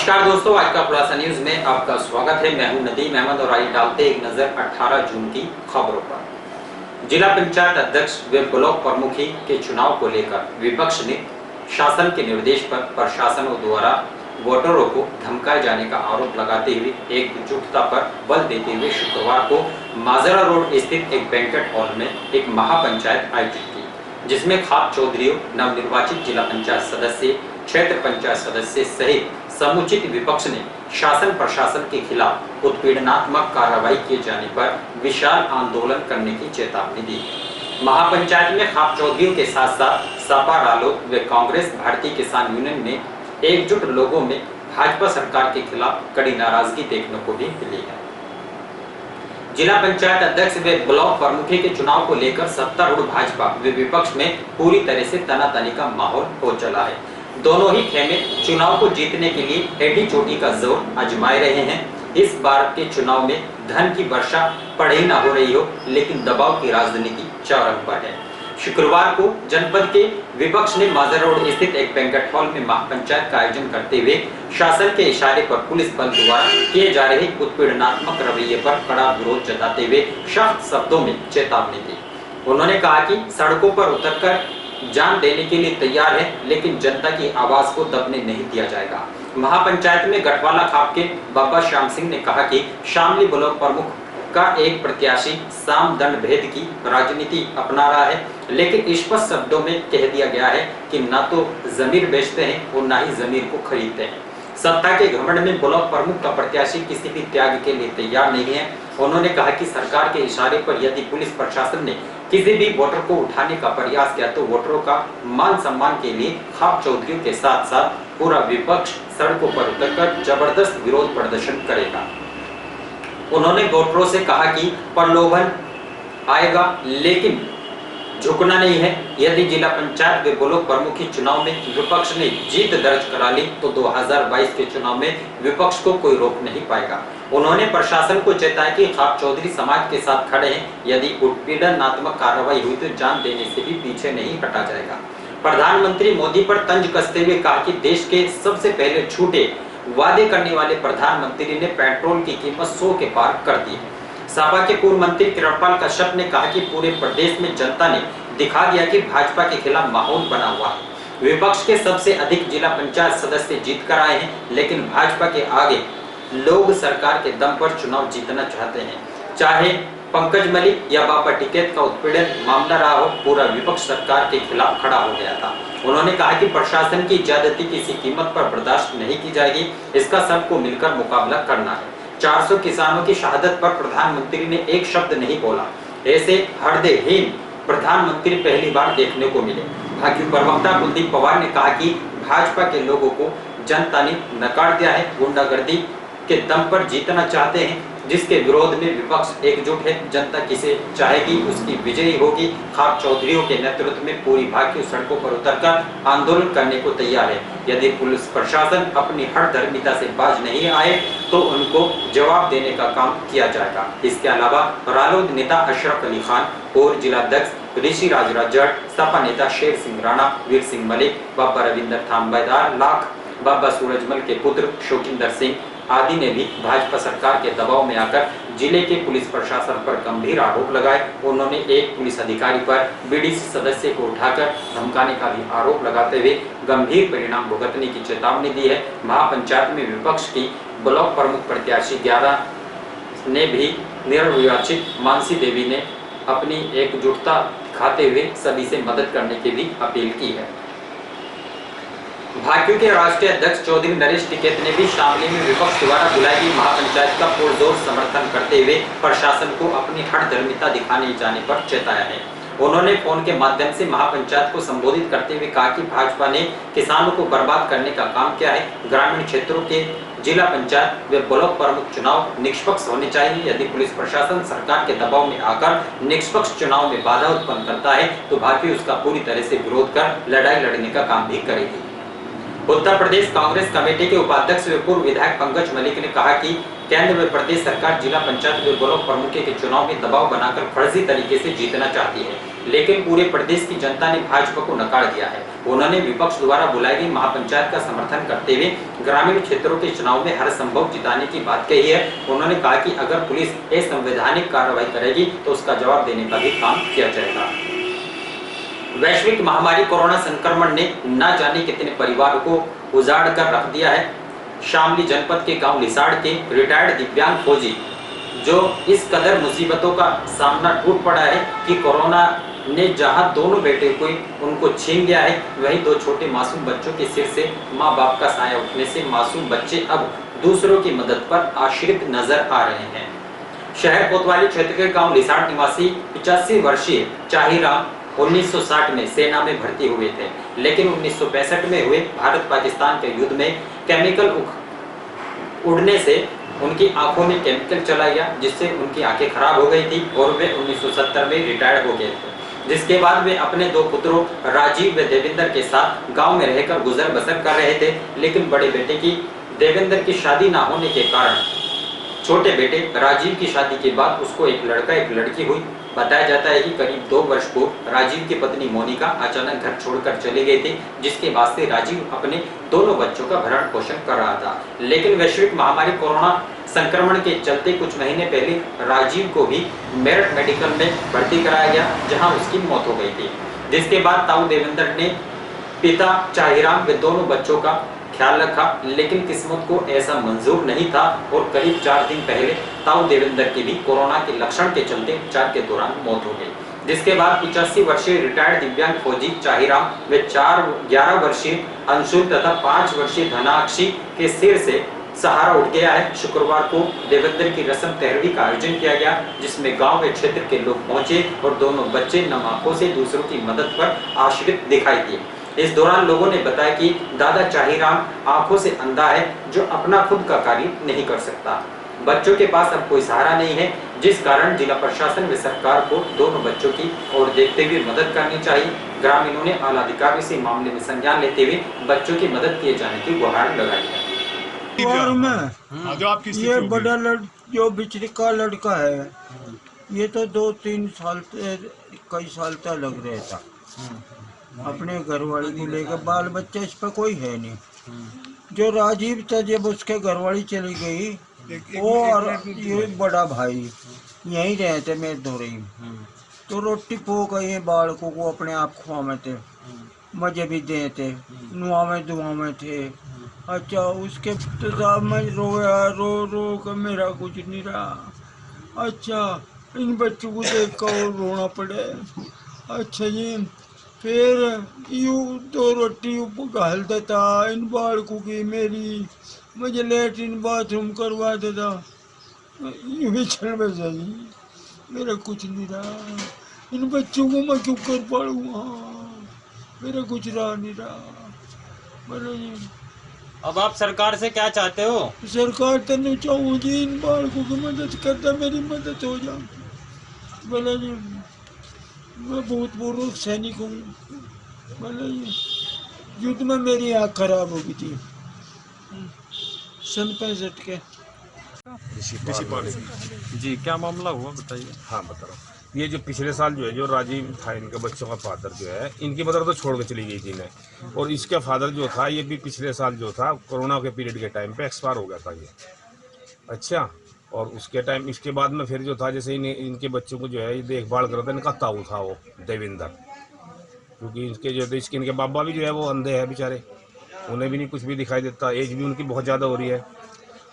नमस्कार दोस्तों, आज का खुलासा न्यूज में आपका स्वागत है। मैं हूं नदीम अहमद और आइए डालते एक नजर 18 जून की खबरों पर। जिला पंचायत अध्यक्ष व ब्लॉक प्रमुखी के चुनाव को लेकर विपक्ष ने शासन के निर्देश पर प्रशासनों द्वारा वोटरों को धमकाए जाने का आरोप लगाते हुए एकजुटता पर बल देते हुए शुक्रवार को माजरा रोड स्थित एक बैंक्वेट हॉल में एक महापंचायत आयोजित की, जिसमें खाप चौधरियों, नवनिर्वाचित जिला पंचायत सदस्य, क्षेत्र पंचायत सदस्य सहित समुचित विपक्ष ने शासन प्रशासन के खिलाफ उत्पीड़नात्मक कार्रवाई किए जाने पर विशाल आंदोलन करने की चेतावनी दी। महापंचायत में खाप चौधरियों के साथ साथ सपा, रालोद व कांग्रेस भारतीय किसान यूनियन ने एकजुट लोगों में भाजपा सरकार के खिलाफ कड़ी नाराजगी देखने को भी मिली है। जिला पंचायत अध्यक्ष व ब्लॉक प्रमुखी के चुनाव को लेकर सत्तारूढ़ भाजपा व विपक्ष में पूरी तरह से तनातनी का माहौल हो चला है। दोनों ही खेमे चुनाव को जीतने के लिए एडी चोटी का जोर आजमाए रहे हैं। इस बार के चुनाव में धन की वर्षा पड़े ही ना हो रही हो, लेकिन दबाव की राजनीति चरम पर है। शुक्रवार को जनपद के विपक्ष ने माजरा रोड स्थित एक बैंक्वेट हॉल में महापंचायत का आयोजन करते हुए शासन के इशारे पर पुलिस बल द्वारा किए जा रहे उत्पीड़नात्मक रवैये पर कड़ा विरोध जताते हुए सख्त शब्दों में चेतावनी दी। उन्होंने कहा कि सड़कों पर उतरकर जान देने के लिए तैयार है, लेकिन जनता की आवाज को दबने नहीं दिया जाएगा। महापंचायत में गठवाला खाप के बाबा श्याम सिंह ने कहा कि शामली ब्लॉक प्रमुख का एक प्रत्याशी साम दंड भेद की राजनीति अपना रहा है, लेकिन स्पष्ट शब्दों में कह दिया गया है कि ना तो जमीर बेचते हैं और ना ही जमीर को खरीदते हैं। सत्ता के घमंड में ब्लॉक प्रमुख का प्रत्याशी किसी भी त्याग के लिए तैयार नहीं है। उन्होंने कहा कि सरकार के इशारे पर यदि पुलिस प्रशासन ने किसी भी वोटर को उठाने का प्रयास किया तो वोटरों का मान सम्मान के लिए खाप चौधरियों के साथ साथ पूरा विपक्ष सड़कों पर उतरकर जबरदस्त विरोध प्रदर्शन करेगा। उन्होंने वोटरों से कहा कि प्रलोभन आएगा लेकिन झुकना नहीं है। यदि जिला पंचायत व ब्लॉक प्रमुखी चुनाव में विपक्ष ने जीत दर्ज करा ली तो 2022 के चुनाव में विपक्ष को कोई रोक नहीं पाएगा। उन्होंने प्रशासन को चेताया कि खाप चौधरी समाज के साथ खड़े हैं, यदि उत्पीड़नात्मक कार्रवाई हुई तो जान देने से भी पीछे नहीं हटा जाएगा। प्रधानमंत्री मोदी पर तंज कसते हुए कहा कि देश के सबसे पहले झूठे वादे करने वाले प्रधानमंत्री ने पेट्रोल की कीमत 100 के पार कर दी है। सपा के पूर्व मंत्री किरणपाल कश्यप ने कहा कि पूरे प्रदेश में जनता ने दिखा दिया कि भाजपा के खिलाफ माहौल बना हुआ है। विपक्ष के सबसे अधिक जिला पंचायत सदस्य जीत कर आए हैं, लेकिन भाजपा के आगे लोग सरकार के दम पर चुनाव जीतना चाहते हैं। चाहे पंकज मलिक या बाबा टिकैत का उत्पीड़न मामला रहा हो, पूरा विपक्ष सरकार के खिलाफ खड़ा हो गया था। उन्होंने कहा कि प्रशासन की ज्यादती किसी कीमत पर बर्दाश्त नहीं की जाएगी, इसका सबको मिलकर मुकाबला करना है। 400 किसानों की शहादत पर प्रधानमंत्री ने एक शब्द नहीं बोला। ऐसे हृदयहीन प्रधानमंत्री पहली बार देखने को मिले। भाजपा प्रवक्ता कुलदीप पवार ने कहा कि भाजपा के लोगों को जनता ने नकार दिया है, गुंडागर्दी के दम पर जीतना चाहते हैं, जिसके विरोध में विपक्ष एकजुट है। जनता किसे चाहेगी उसकी विजयी होगी। खाप चौधरियों के नेतृत्व में पूरी भाजपा सड़कों पर उतरकर आंदोलन करने को तैयार है। यदि पुलिस प्रशासन अपनी हठधर्मिता से बाज नहीं आए तो उनको जवाब देने का काम किया जाएगा। इसके अलावा रालोद नेता अशरफ अली खान और जिलाध्यक्ष ऋषि राज राजड़, सपा नेता शेर सिंह राणा, वीर सिंह मलिक, बाबा रविंदर थांबेदार लाख, बाबा सूरजमल के पुत्र शोकिंदर सिंह आदि ने भी भाजपा सरकार के दबाव में आकर जिले के पुलिस प्रशासन पर गंभीर आरोप लगाए। उन्होंने एक पुलिस अधिकारी पर बीडीसी सदस्य को उठाकर धमकाने का भी आरोप लगाते हुए गंभीर परिणाम भुगतने की चेतावनी दी है। महापंचायत में विपक्ष की ब्लॉक प्रमुख प्रत्याशी 11 ने भी निर्वाचित मानसी देवी ने अपनी एकजुटता दिखाते हुए सभी से मदद करने की भी अपील की है। भाजपा के राष्ट्रीय अध्यक्ष चौधरी नरेश टिकैत ने भी शामली में विपक्ष द्वारा बुलाई गई महापंचायत का पुरजोर समर्थन करते हुए प्रशासन को अपनी हठधर्मिता दिखाने जाने पर चेताया है। उन्होंने फोन के माध्यम से महापंचायत को संबोधित करते हुए कहा कि भाजपा ने किसानों को बर्बाद करने का काम किया है। ग्रामीण क्षेत्रों के जिला पंचायत व ब्लॉक प्रमुख चुनाव निष्पक्ष होने चाहिए। यदि पुलिस प्रशासन सरकार के दबाव में आकर निष्पक्ष चुनाव में बाधा उत्पन्न करता है तो भाजपा उसका पूरी तरह से विरोध कर लड़ाई लड़ने का काम भी करेगी। उत्तर प्रदेश कांग्रेस कमेटी के उपाध्यक्ष व पूर्व विधायक पंकज मलिक ने कहा कि केंद्र व प्रदेश सरकार जिला पंचायत व ब्लॉक प्रमुखों के चुनाव में दबाव बनाकर फर्जी तरीके से जीतना चाहती है, लेकिन पूरे प्रदेश की जनता ने भाजपा को नकार दिया है। उन्होंने विपक्ष द्वारा बुलाई गई महापंचायत का समर्थन करते हुए ग्रामीण क्षेत्रों के चुनाव में हर संभव जिताने की बात कही है। उन्होंने कहा कि अगर पुलिस असंवैधानिक कार्रवाई करेगी तो उसका जवाब देने का भी काम किया जाएगा। वैश्विक महामारी कोरोना संक्रमण ने न जाने कितने परिवारों को उजाड़ कर रख दिया है। शामली जनपद के गांव लिसाड़ के रिटायर्ड दिव्यांग फौजी जो इस कदर मुसीबतों का सामना टूट पड़ा है कि कोरोना ने जहां दोनों बेटे को उनको छीन लिया है, वहीं दो छोटे मासूम बच्चों के सिर से मां बाप का साया उठने से मासूम बच्चे अब दूसरों की मदद पर आश्रित नजर आ रहे हैं। शहर कोतवाली क्षेत्र के गांव लिसाड़ निवासी 85 वर्षीय चाहिराम 1960 में सेना में भर्ती हुए थे, लेकिन 1965 में हुए भारत पाकिस्तान के युद्ध में केमिकल उड़ने से उनकी आंखों में केमिकल चला गया, जिससे उनकी आंखें खराब हो गई थी और वे 1970 में रिटायर्ड हो गए थे। जिसके बाद वे अपने दो पुत्रों राजीव व देवेंद्र के साथ गांव में रहकर गुजर बसर कर रहे थे, लेकिन बड़े बेटे की देवेंद्र की शादी ना होने के कारण छोटे बेटे राजीव की शादी के बाद उसको एक लड़का एक लड़की हुई। बताया जाता है कि करीब 2 वर्ष पूर्व राजीव की पत्नी मोनिका अचानक घर छोड़कर चले गए थे, जिसके बाद से राजीव अपने दोनों बच्चों का भरण पोषण कर रहा था। लेकिन वैश्विक महामारी कोरोना संक्रमण के चलते कुछ महीने पहले राजीव को भी मेरठ मेडिकल में भर्ती कराया गया, जहां उसकी मौत हो गई थी। जिसके बाद ताऊ देवेंद्र ने पिता चाहिराम व दोनों बच्चों का ख्याल रखा, लेकिन किस्मत को ऐसा मंजूर नहीं था और करीब 4 दिन पहले ताऊ देवेंद्र की भी कोरोना के लक्षण के चलते उपचार के दौरान मौत हो गई। जिसके बाद 85 वर्षीय रिटायर्ड दिव्यांग फौजी चाहिराम व 11 वर्षीय अंशुल तथा 5 वर्षीय धनाक्षी के सिर से सहारा उठ गया है। शुक्रवार को देवेंद्र की रस्म तेहरवी का आयोजन किया गया, जिसमें गांव व क्षेत्र के लोग पहुंचे और दोनों बच्चे नम आंखों से दूसरों की मदद पर आश्रित दिखाई दिए। इस दौरान लोगों ने बताया कि दादा चाहिराम आंखों से अंधा है, जो अपना खुद का कार्य नहीं कर सकता। बच्चों के पास अब कोई सहारा नहीं है, जिस कारण जिला प्रशासन व सरकार को दोनों बच्चों की ओर देखते हुए मदद करनी चाहिए। ग्रामीणों ने आला अधिकारी से मामले में संज्ञान लेते हुए बच्चों की मदद किए जाने की गुहार लगाई है। ये बड़ा जो बिचरी का लड़का है, ये तो 2-3 साल कई साल तक लग रहा था अपने घरवाली को लेकर। बाल बच्चा इस पर कोई है नहीं। जो राजीव था, जब उसके घरवाली चली गई, वो और ये बड़ा भाई यहीं रहते मेरे धोरे, तो रोटी पोक ये बालकों को अपने आप खुआवे थे, मजे भी देते, नुआवे दुआवे थे। अच्छा, उसके साथ में रोया, रो कर मेरा कुछ नहीं रहा। अच्छा, इन बच्चों को देख कर रोना पड़े। अच्छा जी, फिर यूँ 2 रोटी घाल देता इन बालकों की, मेरी मुझे लेटरिन बाथरूम करवा देता, यूँ भी क्षण में सही मेरा कुछ नहीं रहा। इन बच्चों को मैं क्यों कर पाऊँगा, मेरा कुछ रहा नहीं रहा। बोलो जी, अब आप सरकार से क्या चाहते हो? सरकार तो नहीं चाहूँ जी, इन बालकों की मदद करता, मेरी मदद हो जाए। बोला जी, मैं भूतपूर्व सैनिक हूँ। बोला जी, युद्ध में मेरी आँख खराब हो गई थी सन 65 के। जी, क्या मामला हुआ बताइए। हाँ बता रहा हूँ। ये जो पिछले साल जो है, जो राजीव था, इनके बच्चों का फादर जो है, इनकी मदर तो छोड़ के चली गई थी इन्हें, और इसका फादर जो था, ये भी पिछले साल जो था कोरोना के पीरियड के टाइम पे एक्सपायर हो गया था ये। अच्छा, और उसके टाइम इसके बाद में फिर जो था, जैसे इनके बच्चों को जो है ये देखभाल करता था, इनका ताऊ था वो देवेंद्र, क्योंकि इनके जो इनके बाबा भी जो है वो अंधे हैं बेचारे, उन्हें भी नहीं कुछ भी दिखाई देता, एज भी उनकी बहुत ज़्यादा हो रही है।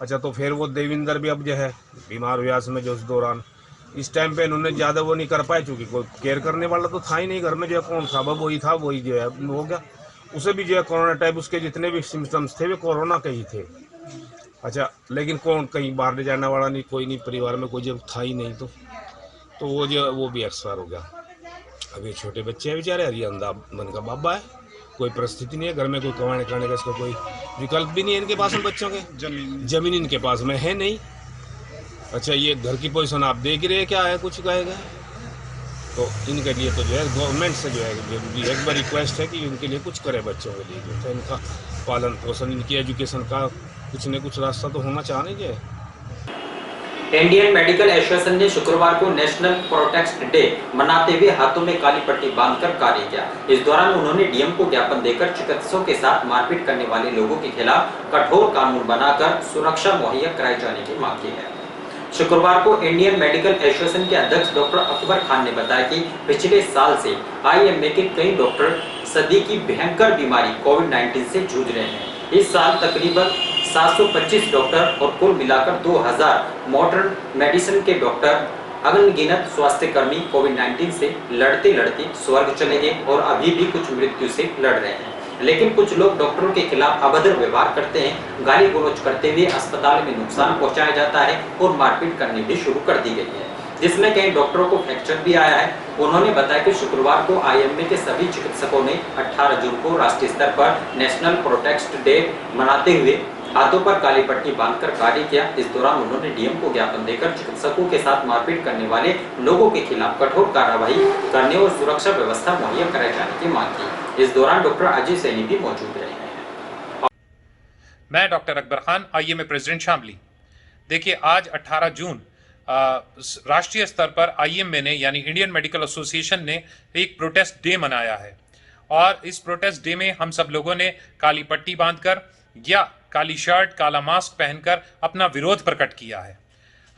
अच्छा, तो फिर वो देवेंद्र भी अब जो है बीमार हुआ इसमें, जो उस दौरान इस टाइम पे इन्होंने ज़्यादा वो नहीं कर पाए, चूँकि कोई केयर करने वाला तो था ही नहीं घर में, जो है कौन था, वही था, वही जो है हो गया। उसे भी जो है कोरोना टाइप, उसके जितने भी सिम्टम्स थे वे कोरोना के ही थे। अच्छा, लेकिन कौन कहीं बाहर ले जाने वाला नहीं, कोई नहीं, परिवार में कोई जब था ही नहीं, तो वो जो वो भी एक्सपायर हो गया। अब ये छोटे बच्चे हैं बेचारे, हरी अंधा मन का बाबा है, कोई परिस्थिति नहीं है घर में, कोई कमाने खाने का इसका कोई विकल्प भी नहीं है इनके पास में, बच्चों के जमीन इनके पास में है नहीं। अच्छा, ये घर की पोजीशन आप देख रहे हैं क्या है, कुछ कहेगा तो इनके लिए तो जो है गवर्नमेंट से जो है जरूरी है, एक बार रिक्वेस्ट है कि इनके लिए कुछ करे, बच्चों के लिए जो है इनका पालन पोषण, इनकी एजुकेशन का कुछ न कुछ रास्ता तो होना चाहिए। इंडियन मेडिकल एसोसिएशन ने शुक्रवार को नेशनल प्रोटेस्ट डे मनाते हुए हाथों में काली पट्टी बांधकर कार्य किया। इस दौरान उन्होंने डीएम को ज्ञापन देकर चिकित्सकों के साथ मारपीट करने वाले लोगों के खिलाफ कठोर कानून बनाकर सुरक्षा मुहैया कराए जाने की मांग की है। शुक्रवार को इंडियन मेडिकल एसोसिएशन के अध्यक्ष डॉक्टर अकबर खान ने बताया कि पिछले साल से आईएमए के कई डॉक्टर सदी की भयंकर बीमारी कोविड-19 से जूझ रहे हैं। इस साल तकरीबन 725 डॉक्टर और कुल मिलाकर 2000 मॉडर्न मेडिसिन के डॉक्टर, अनगिनत स्वास्थ्य कर्मी कोविड-19 से लड़ते लड़ते स्वर्ग चले गए और अभी भी कुछ मृत्यु से लड़ रहे हैं। लेकिन कुछ लोग डॉक्टरों के खिलाफ अभद्र व्यवहार करते हैं, गाली गलौज करते हुए अस्पताल में नुकसान पहुंचाया जाता है और मारपीट करनी भी शुरू कर दी गई है, जिसमें कई डॉक्टरों को फ्रैक्चर भी आया है। उन्होंने बताया कि शुक्रवार को आईएमए के सभी चिकित्सकों ने 18 जून को राष्ट्रीय स्तर पर नेशनल प्रोटेस्ट डे मनाते हुए हाथों पर काली पट्टी बांधकर कार्य किया। इस दौरान उन्होंने डीएम को ज्ञापन देकर चिकित्सकों के साथ मारपीट करने वाले लोगों के खिलाफ कठोर कार्रवाई करने और सुरक्षा व्यवस्था मुहैया कराए जाने की मांग की। इस दौरान डॉक्टर अजय सैनी भी मौजूद रहे हैं। मैं doctor Akbar Khan, IMA president Shamli. देखिए, आज 18 जून राष्ट्रीय स्तर पर आईएमए ने यानी इंडियन मेडिकल एसोसिएशन ने एक प्रोटेस्ट डे मनाया है और इस प्रोटेस्ट डे में हम सब लोगों ने काली पट्टी बांधकर या काली शर्ट, काला मास्क पहनकर अपना विरोध प्रकट किया है।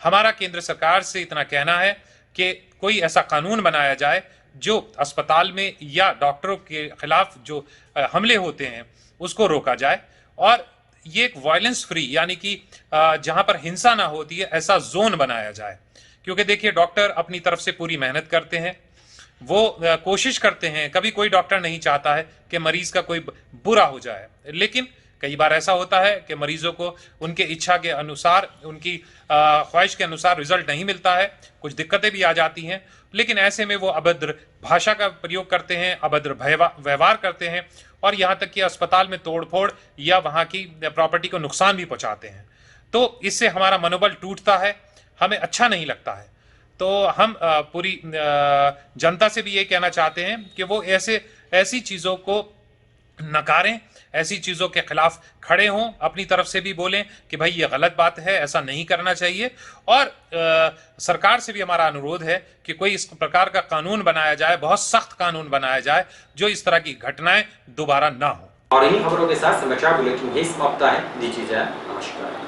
हमारा केंद्र सरकार से इतना कहना है कि कोई ऐसा कानून बनाया जाए जो अस्पताल में या डॉक्टरों के खिलाफ जो हमले होते हैं उसको रोका जाए और ये एक वायलेंस फ्री यानी कि जहां पर हिंसा ना होती है ऐसा जोन बनाया जाए। क्योंकि देखिए, डॉक्टर अपनी तरफ से पूरी मेहनत करते हैं, वो कोशिश करते हैं, कभी कोई डॉक्टर नहीं चाहता है कि मरीज का कोई बुरा हो जाए, लेकिन कई बार ऐसा होता है कि मरीजों को उनके इच्छा के अनुसार, उनकी ख्वाहिश के अनुसार रिजल्ट नहीं मिलता है, कुछ दिक्कतें भी आ जाती हैं। लेकिन ऐसे में वो अभद्र भाषा का प्रयोग करते हैं, अभद्र व्यवहार करते हैं और यहाँ तक कि अस्पताल में तोड़फोड़ या वहाँ की प्रॉपर्टी को नुकसान भी पहुँचाते हैं। तो इससे हमारा मनोबल टूटता है, हमें अच्छा नहीं लगता है। तो हम पूरी जनता से भी ये कहना चाहते हैं कि वो ऐसी चीज़ों को नकारें, ऐसी चीज़ों के खिलाफ खड़े हों, अपनी तरफ से भी बोलें कि भाई ये गलत बात है, ऐसा नहीं करना चाहिए। और सरकार से भी हमारा अनुरोध है कि कोई इस प्रकार का कानून बनाया जाए, बहुत सख्त कानून बनाया जाए जो इस तरह की घटनाएं दोबारा ना हो। और इन्हीं खबरों के साथ समाचार बुलेटिन यही समाप्त है। दीजिए नमस्कार।